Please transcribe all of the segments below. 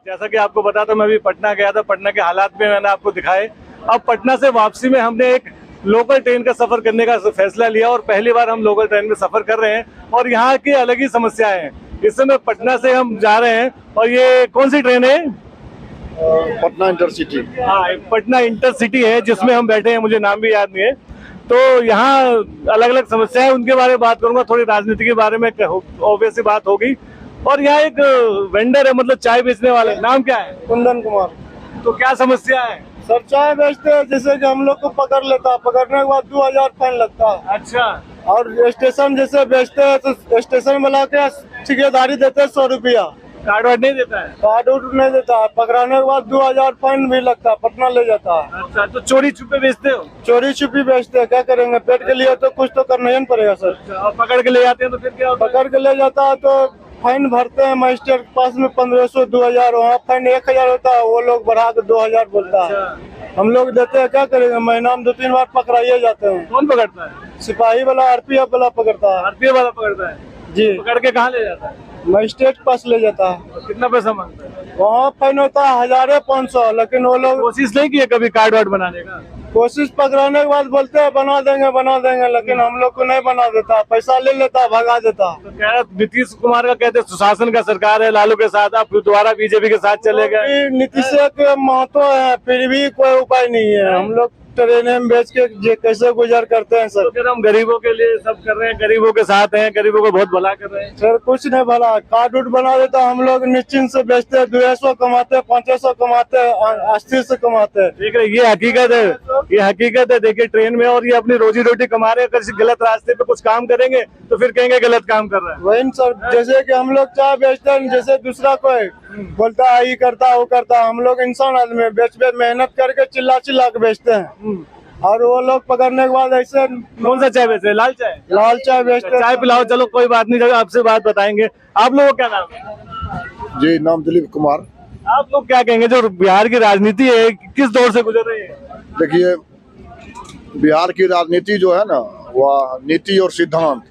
जैसा कि आपको पता था, मैं अभी पटना गया था, पटना के हालात में मैंने आपको दिखाए। अब पटना से वापसी में हमने एक लोकल ट्रेन का सफर करने का फैसला लिया और पहली बार हम लोकल ट्रेन में सफर कर रहे हैं और यहाँ की अलग ही समस्याएं हैं। इस समय पटना से हम जा रहे हैं और ये कौन सी ट्रेन है? पटना इंटरसिटी। हाँ, पटना इंटरसिटी है जिसमें हम बैठे हैं, मुझे नाम भी याद नहीं है। तो यहाँ अलग अलग समस्याएं, उनके बारे में बात करूंगा, थोड़ी राजनीति के बारे में ऑब्वियस बात होगी। और यहाँ एक वेंडर है, मतलब चाय बेचने वाले, नाम क्या है? कुंदन कुमार। तो क्या समस्या है? सर चाय बेचते हैं, जैसे कि हम लोग को पकड़ लेता है, पकड़ने के बाद 2000 फाइन लगता है। अच्छा। और स्टेशन जैसे बेचते हैं तो स्टेशन वाला के ठेकेदारी देते हैं 100 रुपया, कार्ड वार्ड नहीं देता है? कार्ड उर्ड नहीं देता है, पकड़ाने के बाद 2000 फाइन भी लगता है, पटना ले जाता है। अच्छा, तो चोरी छुपे बेचते हो? चोरी छुपी बेचते हैं, क्या करेंगे, पेट के लिए तो कुछ तो करना ही पड़ेगा सर। अच्छा, और पकड़ के ले जाते हैं तो फिर क्या होता है? पकड़ के ले जाता है तो फाइन भरते हैं, मजिस्ट्रेट के पास में 1500 2000, वहाँ फाइन 1000 होता है, वो लोग बढ़ा के 2000 बोलता है। हम लोग देते हैं, क्या करेंगे, महीना में 2-3 बार पकड़ाइए जाते हैं। कौन पकड़ता है? सिपाही वाला, आरपीएफ वाला पकड़ता है। आरपीएफ वाला पकड़ता है जी। पकड़ के कहाँ ले जाता है? मजिस्ट्रेट के पास ले जाता है। और कितना पैसा मांगता है? वहाँ फाइन होता है 1500, लेकिन वो लोग कोशिश नहीं की है कभी कार्ड वार्ड बनाने का? कोशिश पकड़ाने के बाद बोलते हैं बना देंगे, लेकिन हम लोग को नहीं बना देता, पैसा ले लेता, भगा देता। तो कह रहा नीतीश कुमार का कहते सुशासन का सरकार है, लालू के साथ, आप दोबारा बीजेपी के साथ चले गए। नीतीश के महत्व है, फिर भी कोई उपाय नहीं है। हम लोग ट्रेन में बेच के कैसे गुजर करते हैं सर। तो हम गरीबों के लिए सब कर रहे हैं, गरीबों के साथ हैं, गरीबों को बहुत भला कर रहे हैं। सर कुछ नहीं भला, कार्ड उड बना देता, हम लोग निश्चिंत से बेचते हैं, 200 कमाते, 500 कमाते, 80 से कमाते। ठीक है, ये हकीकत है, ये हकीकत है। देखिए ट्रेन में, और ये अपनी रोजी रोटी कमा रहे हैं, अगर गलत रास्ते पे कुछ काम करेंगे तो फिर कहेंगे गलत काम कर रहा है। वही सर, जैसे कि हम लोग चाय बेचते हैं, जैसे दूसरा कोई बोलता है ये करता वो करता, हम लोग इंसान आदमी बेच मेहनत करके चिल्ला के बेचते हैं, और वो लोग पकड़ने के बाद ऐसे। कौन सा चाय बेचते हैं? लाल चाय? लाल चाय बेचते हैं। चाय पिलाओ, चलो कोई बात नहीं, आपसे बात बताएंगे। आप लोगों का क्या नाम है? जी, नाम दिलीप कुमार। आप लोग क्या कहेंगे, जो बिहार की राजनीति है किस दौर से गुजर रही है? देखिए, बिहार की राजनीति जो है ना, वह नीति और सिद्धांत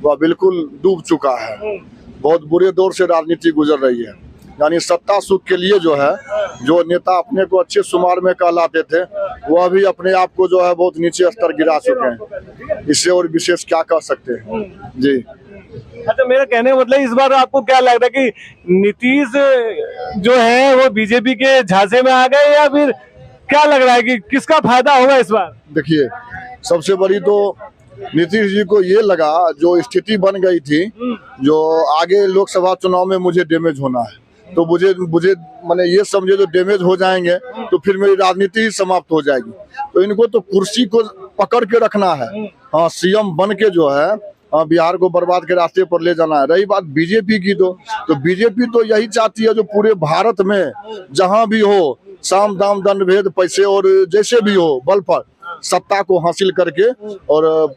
वह बिल्कुल डूब चुका है। बहुत बुरे दौर से राजनीति गुजर रही है। यानी सत्ता सुख के लिए जो है, जो नेता अपने को अच्छे शुमार में कहलाते थे, वह भी अपने आप को जो है बहुत नीचे स्तर गिरा चुके हैं। इससे और विशेष क्या कह सकते हैं जी। अच्छा, मेरा कहने का मतलब, इस बार आपको क्या लग रहा है कि नीतीश जो है वो बीजेपी के झांसे में आ गए, या फिर क्या लग रहा है कि किसका फायदा होगा इस बार? देखिए, सबसे बड़ी तो नीतीश जी को ये लगा, जो स्थिति बन गई थी, जो आगे लोकसभा चुनाव में मुझे डैमेज होना है, तो मुझे मैंने ये समझे जो डैमेज हो जाएंगे तो फिर मेरी राजनीति ही समाप्त हो जाएगी। तो इनको तो कुर्सी को पकड़ के रखना है, हाँ, सीएम बन के जो है बिहार को बर्बाद के रास्ते पर ले जाना है। रही बात बीजेपी की, तो बीजेपी तो यही चाहती है जो पूरे भारत में जहां भी हो, साम दाम दंड भेद पैसे और जैसे भी हो, बल पर सत्ता को हासिल करके और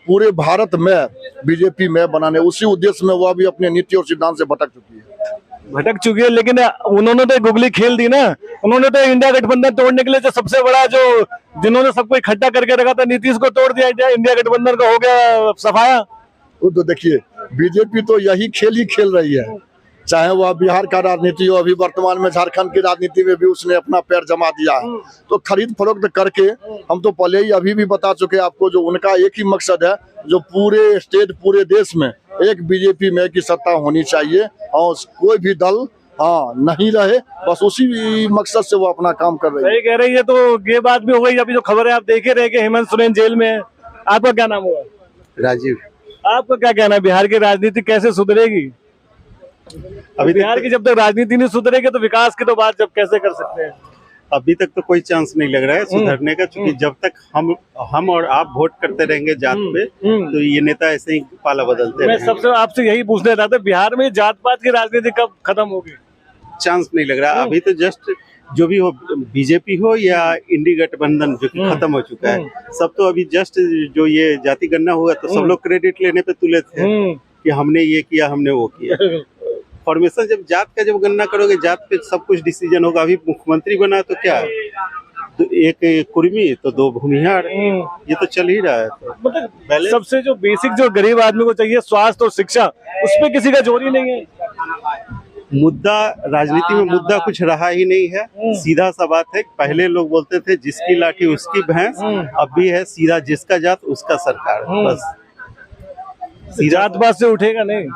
पूरे भारत में बीजेपी में बनाने, उसी उद्देश्य में वह भी अपने नीति और सिद्धांत से भटक चुकी है। लेकिन उन्होंने तो गुगली खेल दी ना। उन्होंने तो इंडिया गठबंधन तोड़ने के लिए जो सबसे बड़ा, जो जिन्होंने सबको इकट्ठा करके रखा था, नीतीश को तोड़ दिया, इंडिया गठबंधन का हो गया सफाया। वो तो देखिए, बीजेपी तो यही खेल ही खेल रही है, चाहे वह बिहार का राजनीति हो, अभी वर्तमान में झारखंड की राजनीति में भी उसने अपना पैर जमा दिया है। तो खरीद फरोख्त करके, हम तो पहले ही अभी भी बता चुके आपको, जो उनका एक ही मकसद है, जो पूरे स्टेट, पूरे देश में एक बीजेपी में की सत्ता होनी चाहिए, और कोई भी दल नहीं रहे, बस उसी मकसद से वो अपना काम कर रही है। सही कह रही है। तो ये बात भी हो गई, अभी जो खबर है आप देखे रहे कि हेमंत सोरेन जेल में है। आपका क्या नाम हुआ? राजीव। आपका क्या कहना है, बिहार की राजनीति कैसे सुधरेगी? अभी बिहार की जब तक राजनीति नहीं सुधरेगी तो विकास की तो बात जब कैसे कर सकते हैं? अभी तक तो कोई चांस नहीं लग रहा है सुधरने का, क्योंकि जब तक हम और आप वोट करते रहेंगे जात पे, तो ये नेता ऐसे ही पाला बदलते मैं सबसे आपसे यही पूछना चाहता था, बिहार में जात पात की राजनीति कब खत्म होगी? चांस नहीं लग रहा। अभी तो जस्ट जो भी हो, बीजेपी हो या इंडी गठबंधन जो कि खत्म हो चुका है, सब तो अभी जस्ट जो ये जाति गणना हुआ तो सब लोग क्रेडिट लेने पे तुले थे कि हमने ये किया, हमने वो किया। फॉर्मेशन जब जात का जब गणना करोगे, जात पे सब कुछ डिसीजन होगा। अभी मुख्यमंत्री बना तो क्या, तो एक कुर्मी तो 2 भूमिहार, ये तो चल ही रहा है। तो मतलब सबसे जो बेसिक जो गरीब आदमी को चाहिए, स्वास्थ्य और शिक्षा, उस पर किसी का जोर ही नहीं है। मुद्दा राजनीति में मुद्दा कुछ रहा ही नहीं है। सीधा सा बात है, पहले लोग बोलते थे जिसकी लाठी उसकी भैंस, अब भी है सीधा जिसका जात उसका सरकार। बस जात पात से उठेगा नहीं।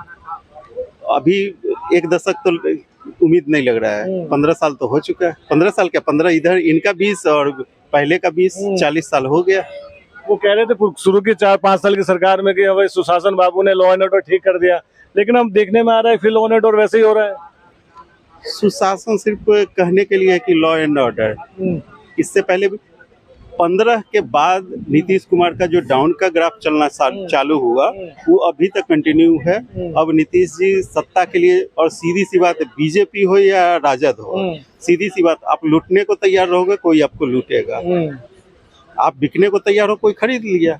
अभी एक दशक तो उम्मीद नहीं लग रहा है। 15 साल तो हो चुका है। 15 साल क्या, 15 इधर इनका 20 और पहले का 20, 40 साल हो गया। वो कह रहे थे शुरू की 4-5 साल की सरकार में कि भाई सुशासन बाबू ने लॉ एंड ऑर्डर ठीक कर दिया, लेकिन अब देखने में आ रहा है फिर लॉ एंड ऑर्डर वैसे ही हो रहा है। सुशासन सिर्फ कहने के लिए है कि लॉ एंड ऑर्डर। इससे पहले 15 के बाद नीतीश कुमार का जो डाउन का ग्राफ चलना चालू हुआ वो अभी तक कंटिन्यू है। अब नीतीश जी सत्ता के लिए, और सीधी सी बात है, बीजेपी हो या राजद हो, सीधी सी बात, आप लूटने को तैयार रहोगे कोई आपको लूटेगा, आप बिकने को तैयार हो कोई खरीद लिया।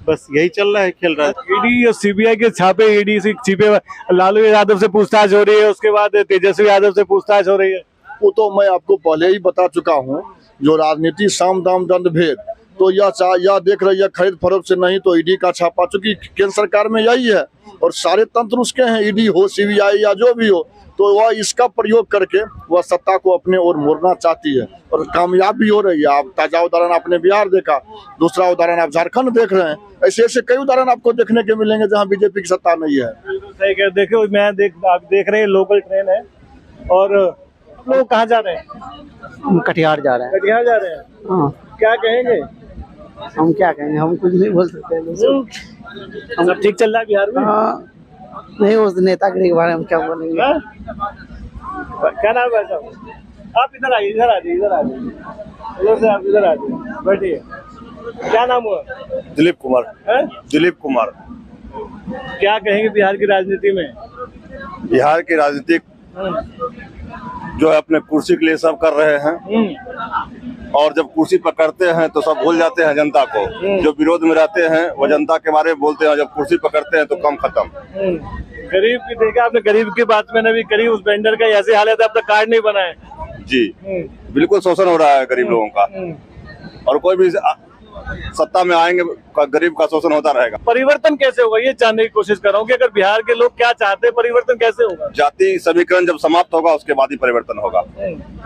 बस यही चल रहा है, खेल रहा है। ईडी और सीबीआई के छापे, ईडी से छापे, लालू यादव से पूछताछ हो रही है, उसके बाद तेजस्वी यादव से पूछताछ हो रही है। वो तो मैं आपको पहले ही बता चुका हूँ, जो राजनीति साम दाम दंड भेद, तो यह देख रही है खरीद फरोख्त से नहीं तो ईडी का छापा, चूंकि केंद्र सरकार में यही है और सारे तंत्र उसके हैं, ईडी हो सीबीआई या जो भी हो, तो वह इसका प्रयोग करके वह सत्ता को अपने ओर मोड़ना चाहती है और कामयाब भी हो रही है। आप ताजा उदाहरण आपने बिहार देखा, दूसरा उदाहरण आप झारखंड देख रहे हैं, ऐसे ऐसे कई उदाहरण आपको देखने के मिलेंगे जहाँ बीजेपी की सत्ता नहीं है। सही कह, देखो आप देख रहे हैं लोकल ट्रेन है, और लोग कहाँ जा रहे हैं? हम कटिहार जा रहे हैं। कटिहार जा रहे हैं। हाँ, क्या कहेंगे? हम क्या कहेंगे, हम कुछ नहीं बोल सकते हैं। सब ठीक चल रहा है बिहार में? हाँ, नहीं, उस नेतागिरी के बारे में क्या बोलेंगे। क्या नाम है साहब? आप इधर आइए, इधर आ जाइए, इधर आ जाइए, इधर से आप इधर आ जाइए, बैठिए। क्या नाम हुआ? दिलीप कुमार। है? दिलीप कुमार। क्या कहेंगे बिहार की राजनीति में? बिहार की राजनीति जो है अपने कुर्सी के लिए सब कर रहे हैं, और जब कुर्सी पकड़ते हैं तो सब भूल जाते हैं जनता को। जो विरोध में रहते हैं वो जनता के बारे में बोलते हैं, जब कुर्सी पकड़ते हैं तो कम खत्म। गरीब की देखा आपने, गरीब की बात में भी करीब उस वेंडर का ऐसी हालत है, अब तक कार्ड नहीं बना है। जी, बिल्कुल शोषण हो रहा है गरीब लोगों का, और कोई भी सत्ता में आएंगे गरीब का शोषण होता रहेगा। परिवर्तन कैसे होगा ये जानने की कोशिश कर रहा हूँ कि अगर बिहार के लोग क्या चाहते हैं, परिवर्तन कैसे होगा? जाति समीकरण जब समाप्त होगा उसके बाद ही परिवर्तन होगा।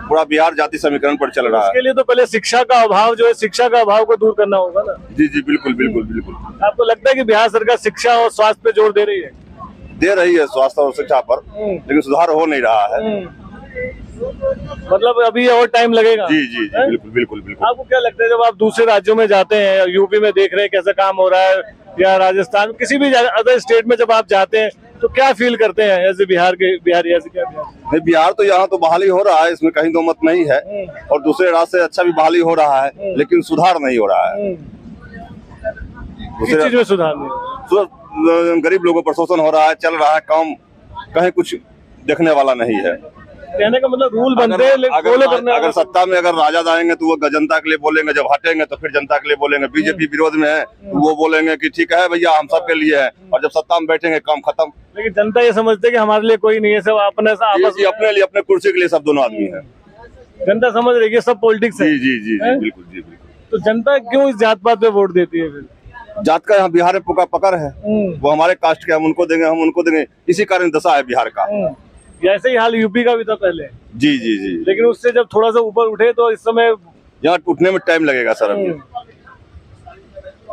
पूरा बिहार जाति समीकरण पर चल रहा है। इसके लिए तो पहले शिक्षा का अभाव जो है, शिक्षा का अभाव को दूर करना होगा ना। जी जी, बिल्कुल बिल्कुल बिल्कुल। आपको लगता है कि बिहार सरकार शिक्षा और स्वास्थ्य पे जोर दे रही है? दे रही है स्वास्थ्य और शिक्षा पर, लेकिन सुधार हो नहीं रहा है। मतलब अभी और टाइम लगेगा। जी जी जी, बिल्कुल बिल्कुल बिल्कुल। आपको क्या लगता है जब आप दूसरे राज्यों में जाते हैं, यूपी में देख रहे हैं कैसा काम हो रहा है, या राजस्थान, किसी भी अदर स्टेट में जब आप जाते हैं तो क्या फील करते हैं ऐसे बिहारी ऐसे क्या? बिहार तो यहाँ तो बहाली हो रहा है, इसमें कहीं दो मत नहीं है, और दूसरे राज्य से अच्छा भी बहाली हो रहा है, लेकिन सुधार नहीं हो रहा है। किस चीज में सुधार नहीं? गरीब लोगों पर शोषण हो रहा है, चल रहा है काम, कहीं कुछ देखने वाला नहीं है। कहने का मतलब रूल बनते हैं, अगर सत्ता में अगर राजद आएंगे तो वो जनता के लिए बोलेंगे, जब हटेंगे तो फिर जनता के लिए बोलेंगे। बीजेपी विरोध में है तो वो बोलेंगे कि ठीक है भैया हम सब के लिए है, और जब सत्ता में बैठेंगे काम खत्म। लेकिन जनता ये समझते है कि हमारे लिए कोई नहीं है, सब अपने अपने लिए, अपने कुर्सी के लिए सब दोनों आदमी है। जनता समझ रही है सब पॉलिटिक्स है। जी जी जी बिल्कुल जी बिल्कुल। तो जनता क्यों इस जात पात पे वोट देती है? फिर जात का यहाँ बिहार में पकड़ है, वो हमारे कास्ट के, हम उनको देंगे, हम उनको देंगे, इसी कारण दशा है बिहार का। ऐसे ही हाल यूपी का भी था पहले। जी जी जी, लेकिन उससे जब थोड़ा सा ऊपर उठे तो इस समय यहाँ उठने में टाइम लगेगा सर, अभी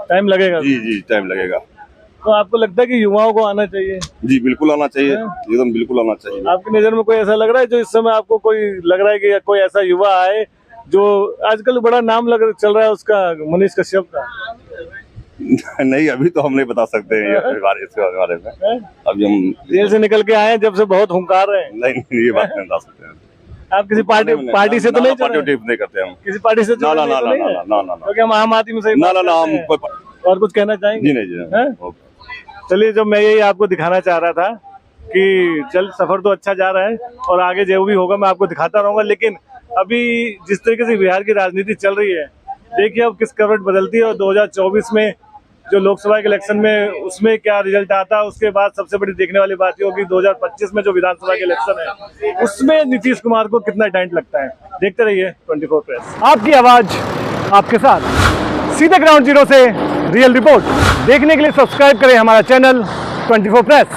टाइम लगेगा। जी जी, टाइम लगेगा। तो आपको लगता है कि युवाओं को आना चाहिए? जी बिल्कुल आना चाहिए, एकदम बिल्कुल आना चाहिए। आपकी नजर में कोई ऐसा लग रहा है जो इस समय आपको कोई लग रहा है कि कोई ऐसा युवा आए जो आजकल बड़ा नाम चल रहा है उसका, मनीष कश्यप का? नहीं, अभी तो हम नहीं बता सकते हैं इसके बारे में। अभी हम जेल से निकल के आए हैं, जब से बहुत हुंकार रहे हैं। नहीं, ये बात नहीं बता सकते हैं। आप किसी पार्टी से तो नहीं पार्टी नहीं करते हम, किसी पार्टी से? ना, क्योंकि हम आम आदमी से ना हम। और कुछ कहना चाहेंगे? जी नहीं। चलिए, जब मैं यही आपको दिखाना चाह रहा था कि चल सफर तो अच्छा जा रहा है और आगे जो भी होगा मैं आपको दिखाता रहूंगा, लेकिन अभी जिस तरीके से बिहार की राजनीति चल रही है, देखिए अब किस करवट बदलती है, और 2024 में जो लोकसभा के इलेक्शन में उसमें क्या रिजल्ट आता है। उसके बाद सबसे बड़ी देखने वाली बात ये होगी 2025 में जो विधानसभा के इलेक्शन है उसमें नीतीश कुमार को कितना टैलेंट लगता है। देखते रहिए 24 प्रेस, आपकी आवाज आपके साथ, सीधे ग्राउंड जीरो से रियल रिपोर्ट देखने के लिए सब्सक्राइब करें हमारा चैनल 24 प्रेस।